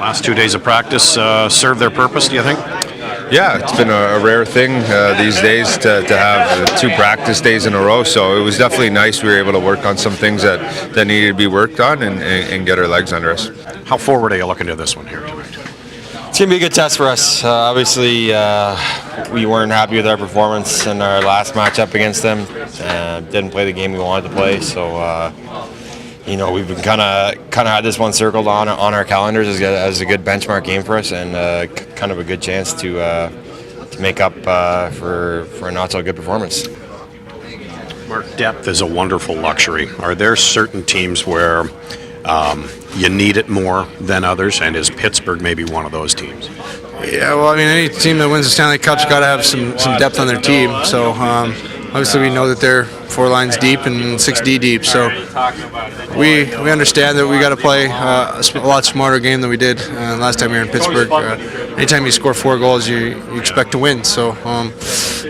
Last 2 days of practice served their purpose, do you think? Yeah, it's been a rare thing these days to have 2 practice days in a row, so it was definitely nice we were able to work on some things that needed to be worked on and get our legs under us. How forward are you looking to this one here tonight? It's going to be a good test for us. Obviously, we weren't happy with our performance in our last matchup against them. Didn't play the game we wanted to play, so we've been kind of had this one circled on our calendars as a good benchmark game for us, and kind of a good chance to make up for a not so good performance. Mark, depth is a wonderful luxury. Are there certain teams where you need it more than others, and is Pittsburgh maybe one of those teams? Yeah, well, I mean, any team that wins the Stanley Cup's got to have some depth on their team. So obviously we know that they're 4 lines deep and 6D deep. So we understand that we got to play a lot smarter game than we did last time we were in Pittsburgh. Anytime you score 4 goals, you expect to win. So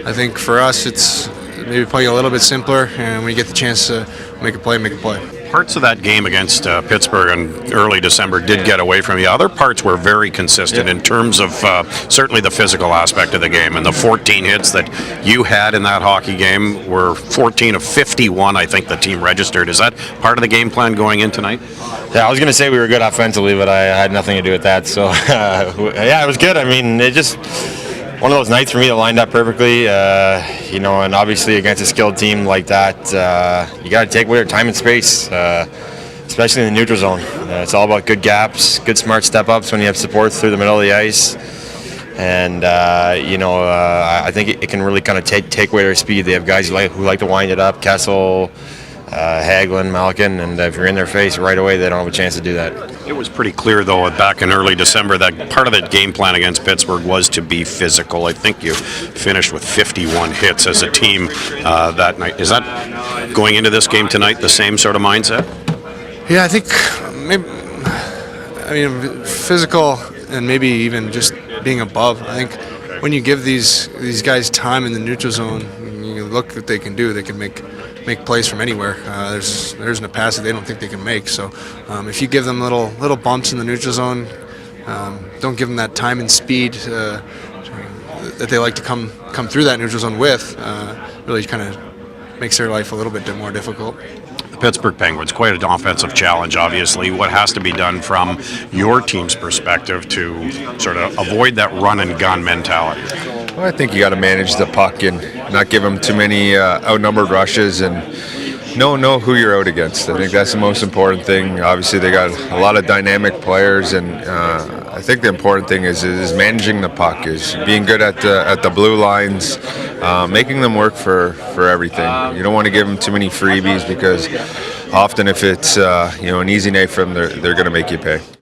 I think for us, it's maybe playing a little bit simpler, and when you get the chance to make a play, make a play. Parts of that game against Pittsburgh in early December did get away from you. Other parts were very consistent in terms of certainly the physical aspect of the game. And the 14 hits that you had in that hockey game were 14 of 51, I think the team registered. Is that part of the game plan going in tonight? Yeah, I was going to say we were good offensively, but I had nothing to do with that. So, yeah, it was good. I mean, it just one of those nights for me that lined up perfectly, and obviously against a skilled team like that, you got to take away their time and space, especially in the neutral zone. It's all about good gaps, good smart step-ups when you have supports through the middle of the ice, and I think it can really kind of take away their speed. They have guys who like to wind it up, Kessel, Hagelin, Malkin, and if you're in their face right away, they don't have a chance to do that. It was pretty clear, though, back in early December that part of that game plan against Pittsburgh was to be physical. I think you finished with 51 hits as a team that night. Is that going into this game tonight the same sort of mindset? Yeah, I think physical and maybe even just being above. I think when you give these guys time in the neutral zone, you look what they can do. They can make plays from anywhere. There isn't a pass that they don't think they can make. So if you give them little bumps in the neutral zone, don't give them that time and speed that they like to come through that neutral zone with, really kind of makes their life a little bit more difficult. The Pittsburgh Penguins, quite an offensive challenge, obviously. What has to be done from your team's perspective to sort of avoid that run-and-gun mentality? Well, I think you got to manage the puck and not give them too many outnumbered rushes, and know who you're out against. I think that's the most important thing. Obviously, they got a lot of dynamic players, and I think the important thing is managing the puck, is being good at the blue lines, making them work for everything. You don't want to give them too many freebies, because often if it's an easy night for them, they're going to make you pay.